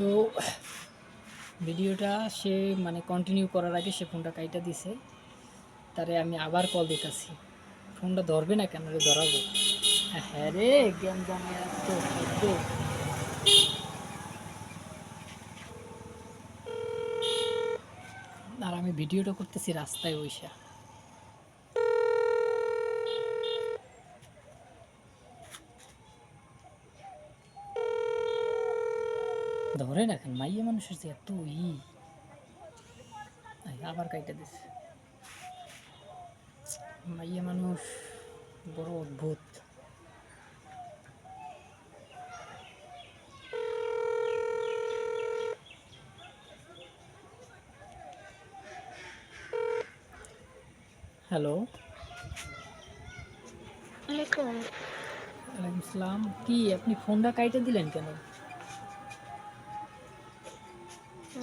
তো ভিডিওটা সে মানে কন্টিনিউ করার আগে সে ফোনটা কাইটা দিছে। তারে আমি আবার কল দিতেছি, ফোনটা ধরবে না কেন রে? ধরাবো। হ্যাঁ রে, গেম জানে এত শব্দ। আর আমি ভিডিওটা করতেছি রাস্তায় বইসা। ধরে না কেন? মাইয়া মানুষের যে এত আবার কাইটা দিছে। মাইয়া মানুষ বড় অদ্ভুত। হ্যালো। ওয়ালাইকুম। ওয়ালাইকুম আসসালাম। কি আপনি ফোনটা কাইটা দিলেন কেন?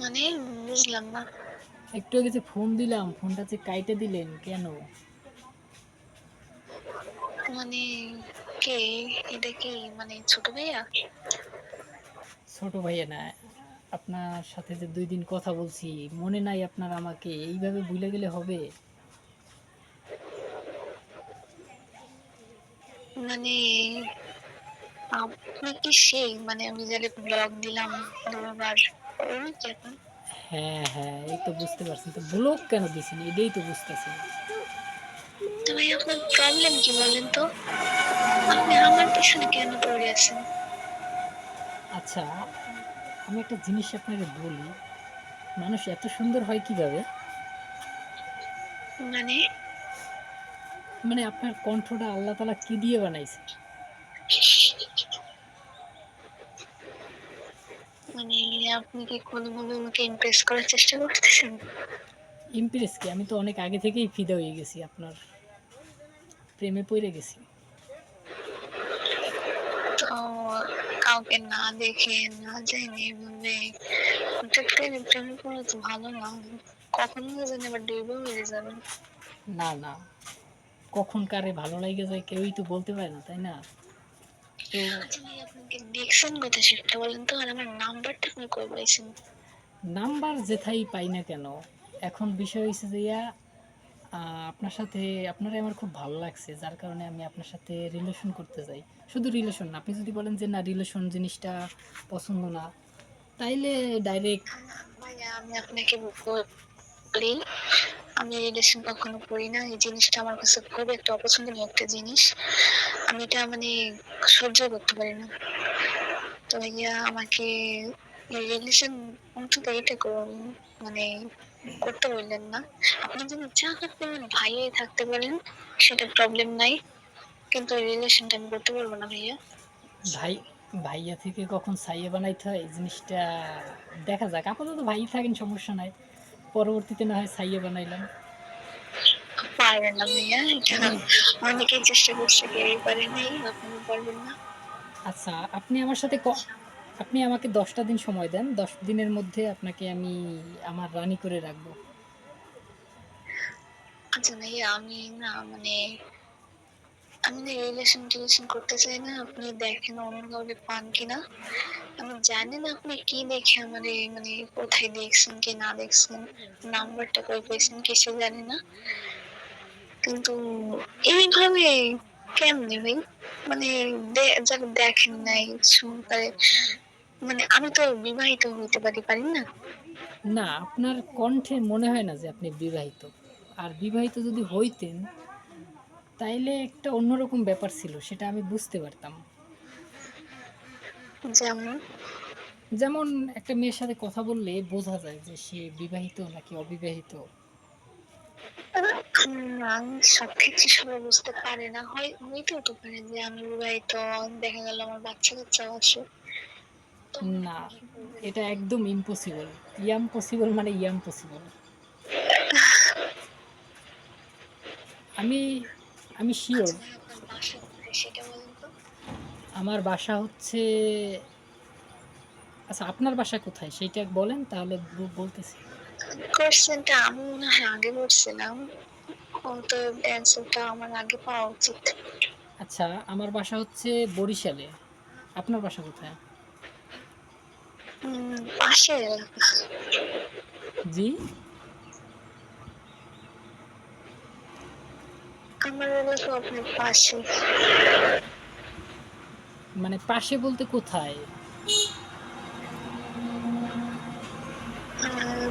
মানে বুঝলাম না। একটু আগে যে ফোন দিলাম, ফোনটা যে কাইটা দিলেন কেন? মানে কে? এটা কি মানে ছোট ভাইয়া? ছোট ভাইয়া না, আপনার সাথে যে 2 দিন কথা বলছি, মনে নাই আপনার? আমাকে এইভাবে ভুলে গেলে হবে? মানে আপনি কি সেই মানে আমি যারে ব্লগ দিলাম ২ বার ওই কি এখন? হ্যাঁ, হ্যাঁ, এই তো বুঝতে পারছি। তো ব্লক কেন দিছেন? এটাই তো বুঝতেছি না। তো ভাই আপনার প্রবলেম কি বলেন তো? আপনি আমার পেছনে কেন পড়ে আছেন? আচ্ছা, আমি একটা জিনিস আপনাকে বলি, মানুষ এত সুন্দর হয় কিভাবে? মানে মানে আপনার কণ্ঠটা আল্লাহ তাআলা কি দিয়ে বানাইছে? মানে আপনি কি কোনোভাবে আমাকে ইমপ্রেস করার চেষ্টা করতেছেন? ইমপ্রেস কি? আমি তো অনেক আগে থেকেই ফিদা হয়ে গেছি, আপনার প্রেমে পইড়া গেছি। তো কাউকে না দেখে না জেনে এভাবে প্রেমে পড়া তো ভালো না। কখনো না জানি আবার ডিভোর্স হয়ে যাবেন। না, না, কখন কারে ভালো লাইগা যায় কেউই তো বলতে পারে না, তাই না? তো আচ্ছা ভাই আপনাকে দেখছেন কোথায় সেটা বলেন তো? আর আমার নাম্বারটা আপনি কই পাইছেন? নাম্বার যেথায় পাই না কেন, এখন বিষয় হইছে যে আপনার সাথে আপনারে আমার খুব ভালো লাগছে, যার কারণে আমি আপনার সাথে রিলেশন করতে চাই। শুধু রিলেশন না, আপনি যদি বলেন যে না রিলেশন জিনিসটা পছন্দ না, তাইলে ডাইরেক্ট ভাইয়া আমি আপনাকে বলি, আমি রিলেশন কখনো করি না। এই জিনিসটা আমার কাছে খুব একটা অপছন্দনীয় একটা জিনিস। আমি এটা মানে সহ্য করতে পারি না। তো ভাইয়া আমাকে রিলেশন অন্তত এটা মানে করতে বললেন না। আপনি যদি চান আপনি আমার ভাইয়াই থাকতে পারেন, সেটা প্রবলেম নাই। কিন্তু রিলেশনটা আমি করতে পারবো না ভাইয়া। ভাই ভাইয়া থেকে কখন সাইয়া বানাইতে হয় এই জিনিসটা দেখা যাক। আপাতত ভাই থাকেন, সমস্যা নাই। পরবর্তীতে না হয় সাইয়া বানাইলাম। পারবেন না ভাইয়া, এটা অনেকেই চেষ্টা করছে, কেউই পারে নাই, আপনিও পারবেন না। আচ্ছা, আপনি আমাকে 10টা দিন সময় দেন। 10 দিনের মধ্যে আপনাকে আমি আমার রানী করে রাখবো। আচ্ছা ভাইয়া আমি না মানে আমি না রিলেশন করতে চাই না। আপনি দেখেন অন্য কাউকে পান কিনা। আমি জানি না আপনি কি দেখে আমারে মানে কোথায় দেখছেন কি না দেখছেন, নাম্বারটা কই পাইছেন কিছু জানি না। কিন্তু এইভাবে কেমনে ভাই? মানে যারা দেখেন নাই সহকারে মানে আমি তো বিবাহিত হইতে পারি না? না, আপনার কণ্ঠে মনে হয় না যে আপনি বিবাহিত। আর বিবাহিত যদি হইতেন, তাইলে একটা অন্যরকম ব্যাপার ছিল, সেটা আমি বুঝতে পারতাম। যেমন যেমন একটা মেয়ের সাথে কথা বললে বোঝা যায় যে সে বিবাহিত নাকি অবিবাহিত। আমি সবক্ষেত্রে সবাই বুঝতে পারে না। হইতেও তো পারে যে আমি বিবাহিত, দেখা গেল আমার বাচ্চা-কাচ্চাও আছে। তখন না, আপনি কি করবেন? এটা একদম ইম্পসিবল। ইয়াম পসিবল মানে ইয়াম পসিবল। আমি আমি শিওর। আচ্ছা ভাই আপনার বাসা কোথায় সেটা বলেন তো? আমার বাসা হচ্ছে, আচ্ছা আপনার বাসা কোথায় সেইটা বলেন, তাহলে বলতেছি। কোয়েশ্চেনটা আমি মনে হয় আগে করছিলাম। অতএব অ্যান্সারটা আমার আগে পাওয়া উচিত। আচ্ছা, আমার বাসা হচ্ছে বরিশালে। আপনার বাসা কোথায়? পাশের এলাকা। জি? আমার এলাকা আপনার পাশে। মানে পাশে বলতে কোথায়?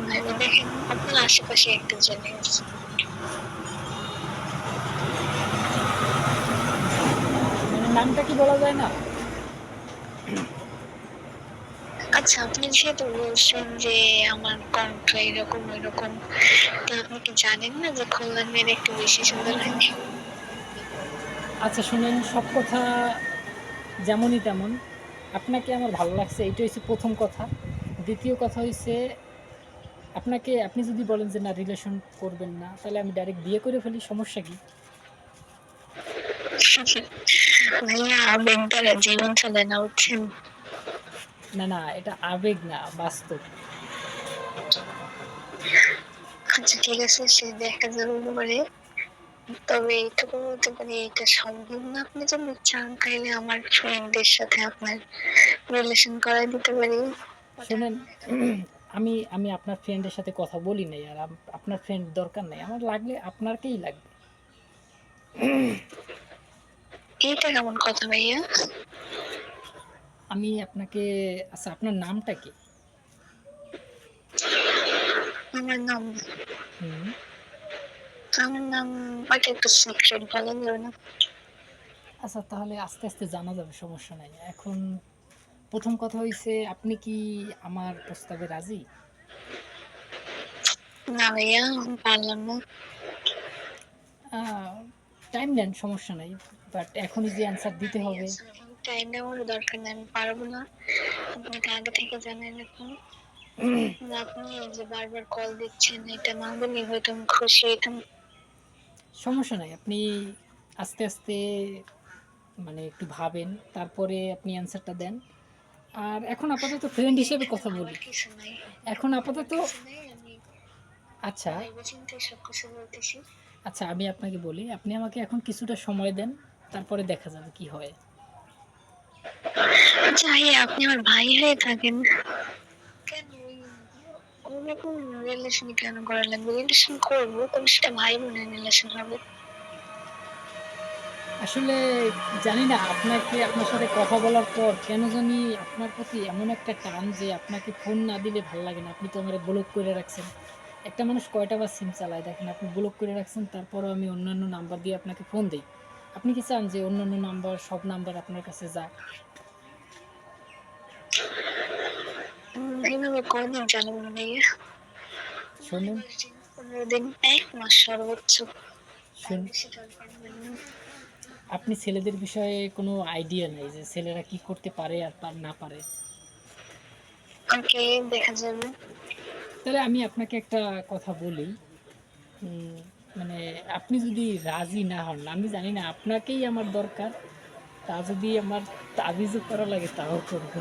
ভেবে দেখেন আপনার আশেপাশে একটা জেনে আছে। মানে নামটা কি বলা যায় না? আচ্ছা, আপনি যেহেতু বলছেন যে আমার কণ্ঠ এরকম ওইরকম, তো আপনি কি জানেন না যে খুলনার মেয়েরা একটু বেশি সুন্দর লাগে? আচ্ছা শুনেন, সব কথা যেমনই তেমন। আপনাকে আমার ভালো লাগছে এইটা হইছে ১ম কথা। ২য় কথা হইছে আপনি যদি বলেন যে না রিলেশন করবেন না, তাহলে আমি ডাইরেক্ট বিয়ে করে ফেলি, সমস্যা কি? ভাইয়া আবেগ দ্বারা জীবন চলে না, বুঝছেন? না, না এটা আবেগ না, বাস্তব। আচ্ছা ঠিক আছে, সে দেখা যাবে পরে। তবে এইটুকু বলতে পারি এটা সম্ভব না। আপনি যদি চান তাইলে আমার ফ্রেন্ডের সাথে আপনার রিলেশন করায় দিতে পারি। ওটা শোনেন, আমি আমি আপনার ফ্রেন্ডের সাথে কথা বলি নাই। আর আপনার ফ্রেন্ড দরকার নাই। আমার লাগলে আপনারকেই লাগবে। এইটা কেমন কথা ভাইয়া? আমি আপনাকে আচ্ছা আপনার নামটা কি? আমার নাম হুম। আমার নাম ওইটা একটু সিক্রেট বলা যাবে না। আচ্ছা তাহলে আস্তে, আস্তে জানা যাবে, সমস্যা নাই। এখন ১ম কথা হইছে আপনি কি আমার প্রস্তাবে রাজি? না ভাইয়া আমি পারলাম না। আ টাইম নেন, সমস্যা নাই। বাট এখনই যে অ্যান্সার না দিতে ভাইয়া হবে। টাইম নেওয়ার দরকার নাই, আমি পারবো না। আপনাকে আগে থেকে জানাই রাখুন। না আপনি এই যে বারবার কল দিচ্ছেন, এটা না বললেই হয়তো আমি খুশি হইতাম। সমস্যা নাই। আপনি আস্তে, আস্তে মানে একটু ভাবেন। তারপরে আপনি অ্যান্সারটা দেন। আর এখন আপাতত ফ্রেন্ড হিসেবে এখানে কথা ভাবার বলি। কিছু নাই। এখন ভাবার আপাতত কিছু নাই, আমি আচ্ছা, ভেবে চিন্তে সবকিছু বলতেছি। আচ্ছা আমি আপনাকে বলি, আপনি আমাকে এখন কিছুটা সময় দেন। তারপরে দেখা যাবে কি হয়। আচ্ছা ভাইয়া আপনি আমার ভাই হয়ে থাকেন। কেন ওরকম রিলেশন কেন করা লাগবে? রিলেশন করবো, তবে সেটা ভাই বোনের রিলেশন হবে। আসলে জানি না আপনার সাথে কথা বলার পর কেন জানি আপনার প্রতি এমন একটা টান যে আপনাকে ফোন না দিলে ভাল লাগে না। আপনি তো আমারে ব্লক করে রাখছেন। একটা মানুষ কয়টা বার সিম চালায় দেখেন, আপনি ব্লক করে রাখছেন, তারপরেও আমি অন্যান্য নাম্বার দিয়ে আপনাকে ফোন দেই। আপনি কি চান যে অন্যান্য নাম্বার, সব নাম্বার আপনার কাছে যাক? এভাবে কয়দিন চালাবো ভাইয়া? মানে শোনেন, 10 দিন, 15 দিন, 1 মাস সর্বোচ্চ। তার শুন বেশি চলতে পারবেন না। আপনি ছেলেদের বিষয়ে কোনো আইডিয়া নাই যে ছেলেরা কি করতে পারে আর না পারে। ওকে, দেখা যাবে। তাহলে আমি আপনাকে একটা কথা বলি। উম মানে আপনি যদি রাজি না হন, আমি জানি না আপনাকেই আমার দরকার। তা যদি আমার তাবিজও করা লাগে তাও করব।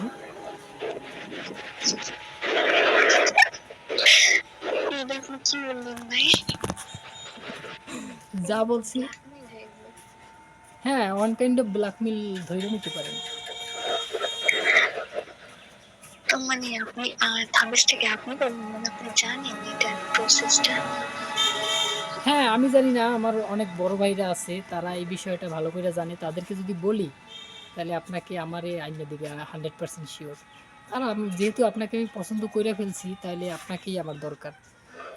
এটা আপনি কি বললেন ভাই? যা বলছি, ব্ল্যাকমেইল হয়ে গেল। হ্যাঁ, ওয়ান কাইন্ড অফ ব্ল্যাকমেইল ধইরা নিতে পারেন। তো মানে আপনি তাবিজ থেকে আপনি করবেন, মানে আপনি জানেন এটার প্রসেসটা? হ্যাঁ, আমি জানি না, আমার অনেক বড় ভাইরা আছে, তারা এই বিষয়টা ভালো কইরা জানে। তাদেরকে যদি বলি, তাহলে আপনাকে আমারে আইনা দিবে 100% সিওর। আর যেহেতু আপনাকে আমি পছন্দ কইরা ফেলছি, তাইলে আপনাকেই আমার দরকার।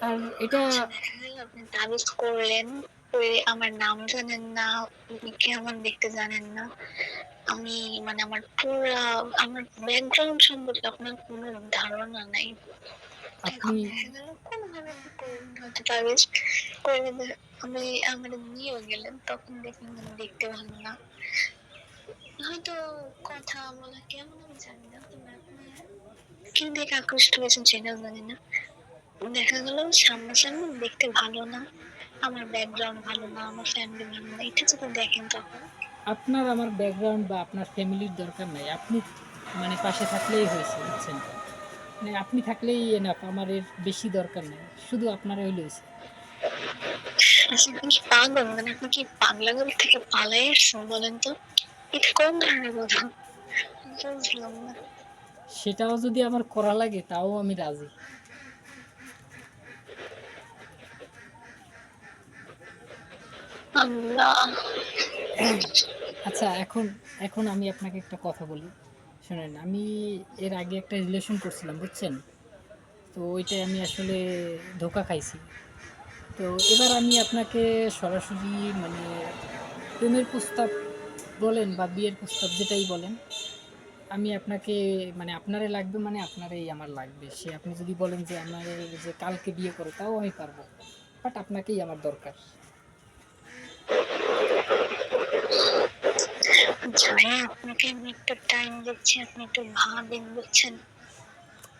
আর এটা আচ্ছা দেখা গেল আপনি তাবিজ করলেন, করে আমার নাম জানেন না, আপনি কেমন দেখতে জানেন না। আমি মানে আমার ব্যাকগ্রাউন্ড সম্পর্কে আপনার কোনো ধারণা নাই। এখন আপনি দেখা গেল কোনভাবে আপনি করলেন হয়তো তাবিজ করে আমি আমার নিয়েও গেলেন, তখন দেখলেন আমি দেখতে ভালো না। হয়তো কথা বলা কেমন আমি জানি না, তবে আপনি কি দেখে আকৃষ্ট হয়েছেন সেটাও জানি না। দেখা গেল সামনাসামনি দেখতে ভালো না, আমার ব্যাকগ্রাউন্ড ভালো না, আমার ফ্যামিলি ভালো না, এটা যদি দেখেন তখন আপনার আমার ব্যাকগ্রাউন্ড বা আপনার ফ্যামিলির দরকার নাই। আপনি মানে পাশে থাকলেই হয়েছে, বুঝছেন? মানে আপনি থাকলেই এনাফ, আমার এর বেশি দরকার নাই। শুধু আপনারা হইলে হইছে। আচ্ছা আপনি কি পাগল, মানে আপনি কি পাগলাগল থেকে পালাই আসছেন বলেন তো? এটা কোন ধরনের কথা? বুঝলাম না। সেটাও যদি আমার করা লাগে তাও আমি রাজি। আল্লাহ। আচ্ছা, এখন এখন আমি আপনাকে একটা কথা বলি, শোনেন। আমি এর আগে একটা রিলেশন করছিলাম, বুঝছেন? তো ওইটাই আমি আসলে ধোকা খাইছি। তো এবার আমি আপনাকে সরাসরি মানে প্রেমের প্রস্তাব বলেন বা বিয়ের প্রস্তাব যেটাই বলেন, আমি আপনাকে মানে আপনারে লাগবে, মানে আপনারই আমার লাগবে। সে আপনি যদি বলেন যে আমার যে কালকে বিয়ে করো, তাও আমি পারবো, বাট আপনাকেই আমার দরকার। আচ্ছা ভাইয়া, আপনাকে আমি একটা টাইম দিচ্ছি, আপনি একটু ভাবেন, বুঝছেন?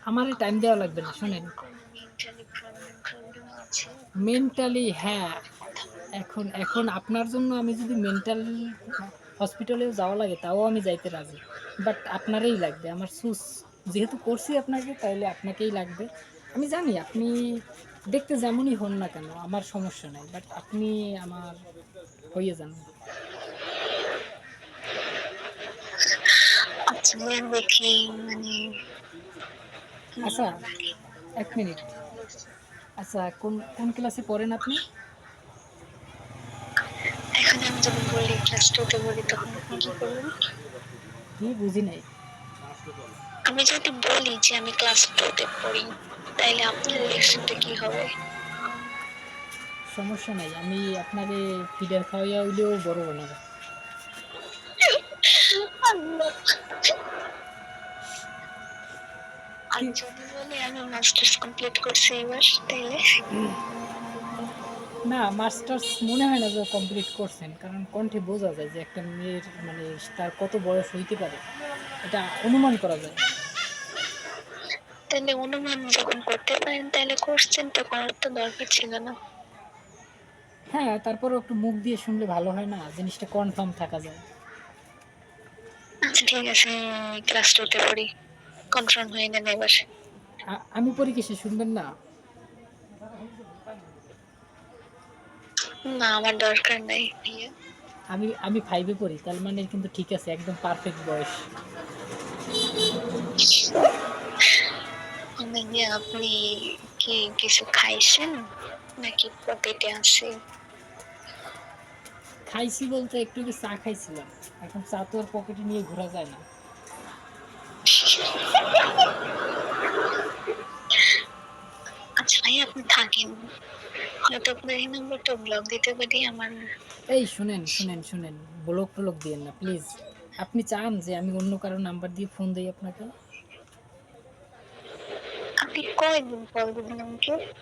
আমারে টাইম দেওয়া লাগবে না, শোনেন। আমার কোনো মেন্টালি প্রবলেম আছে, মেন্টালি, আপনার হ্যাঁ। সাথে কথা বলবো। এখন এখন আপনার জন্য আমি যদি মেন্টাল হসপিটালেও যাওয়া লাগে তাও আমি যাইতে রাজি, বাট আপনারই লাগবে। আমার সুস যেহেতু করছি আপনাকে, তাইলে আপনাকেই লাগবে। আমি জানি আপনি দেখতে যেমনই হন না কেন আমার সমস্যা নাই, বাট আপনি আমার হয়ে যান। আচ্ছা ভাইয়া, দেখি মানে আচ্ছা, এক মিনিট। আচ্ছা, কোন কোন ক্লাসে পড়েন আপনি? এখন আমি যদি বলি ক্লাস টুতে বলি, তখন আপনি কি করবেন? কি বুঝি নাই। আমি যদি বলি যে আমি ক্লাস টুতে পড়ি, তাইলে আপনার রিয়াকশনটা কি হবে? সমস্যা নাই, আমি আপনারে ফিডার খাওয়াইয়া হইলেও বড় বানাবো। আল্লাহ। আর কি- যদি বলি আমি মাস্টার্স কমপ্লিট করছি এবার, তাইলে? না, মাস্টার্স মনে হয় না যে কমপ্লিট করছেন, কারণ কণ্ঠে বোঝা যায় যে একটা মেয়ের মানে তার কত বয়স হইতে পারে, এটা অনুমান করা যায়। তাহলে অনুমান যখন করতে পারেন, তাহলে করছেন, তো করার তো দরকার ছিল না। হ্যাঁ, তারপরেও একটু মুখ দিয়ে শুনলে ভালো হয় না, জিনিসটা কনফার্ম থাকা যায়। আচ্ছা ঠিক আছে, ক্লাস টুতে পড়ি, কনফার্ম হয়ে নেন এবার। আমি পড়ি কিসে শুনবেন না? না, আমার দরকার নাই ভাইয়া। আমি ফাইভে পড়ি, তার মানে কিন্তু ঠিক আছে, একদম পারফেক্ট বয়স। ভাইয়া, আপনি কি কিছু খাইছেন নাকি পকেটে আছে? খাইছি বলতে একটু কি চা খাইছিলাম, এখন চা তো আর পকেটে নিয়ে ঘোরা যায় না। আচ্ছা ভাইয়া, আপনি থাকেন, হয়তো আপনার এই নাম্বারটা ব্লক দিতে পারি আমার। এই শুনেন শুনেন শুনেন, ব্লক টলক দিয়েন না প্লিজ। আপনি চান যে আমি অন্য কারো নাম্বার দিয়ে ফোন দিই আপনাকে? আপনি কয়দিন কল দিবেন আমাকে?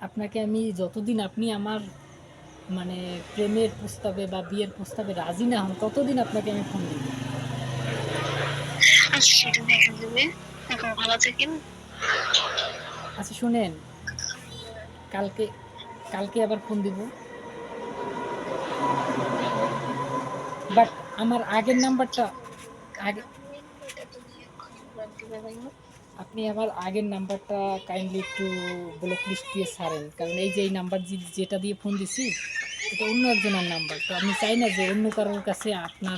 আপনাকে আমি যতদিন আপনি আমার মানে প্রেমের প্রস্তাবে বা বিয়ের প্রস্তাবে রাজি না হন, ততদিন আপনাকে আমি ফোন দিব। আচ্ছা, সেটা দেখা যাবে। এখন ভালো থাকেন। আচ্ছা শুনেন, কালকে কালকে আবার ফোন দিব, বাট আমার আগের নাম্বারটা আগে আপনি আমার আগের নাম্বারটা কাইন্ডলি একটু ব্লক লিস্ট দিয়ে ছাড়েন, কারণ এই যে এই নাম্বার যেটা দিয়ে ফোন দিছি, এটা অন্য একজনের নাম্বার। তো আমি চাই না যে অন্য কারোর কাছে আপনার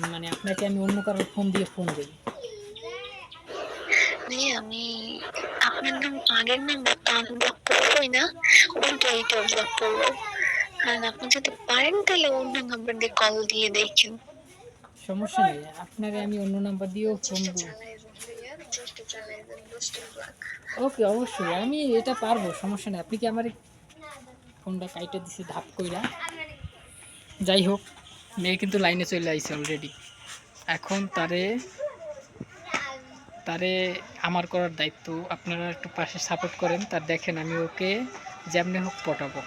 মানে আপনাকে আমি অন্য কারোর ফোন দিয়ে ফোন দিই। আমি আপনার আগের নাম্বারটা আনব্লক করবোই না, উল্টো এইটা ব্লক করবো। কারণ আপনি যদি পারেন, তাহলে অন্য নাম্বার দিয়ে কল দিয়ে দেখেন। সমস্যা নেই, আপনাকে আমি অন্য নাম্বার দিয়েও ফোন চেষ্টা দিব। চালিয়ে যান ভাইয়া, চেষ্টা চালিয়ে যান, বেস্ট অফ লাক। ওকে, অবশ্যই আমি এটা পারবো, সমস্যা নেই। আপনি কি আমার ফোনটা কাইটে দিছে ধাপ কইরা? যাই হোক, মেয়ে কিন্তু লাইনে চলে আইছে অলরেডি। এখন তারে তারে আমার করার দায়িত্ব। আপনারা একটু পাশে সাপোর্ট করেন, তার দেখেন আমি ওকে যেমনি হোক পটাবো।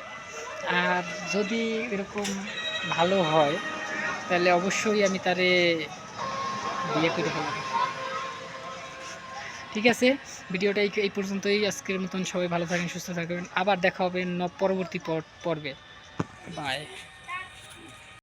আর যদি এরকম ভালো হয়, তাহলে অবশ্যই আমি তারে বিয়ে করে ফেলাবো। ঠিক আছে, ভিডিওটা এই পর্যন্তই। আজকের মতন সবাই ভালো থাকেন, সুস্থ থাকবেন। আবার দেখা হবে পরবর্তী পর্বে। বাই।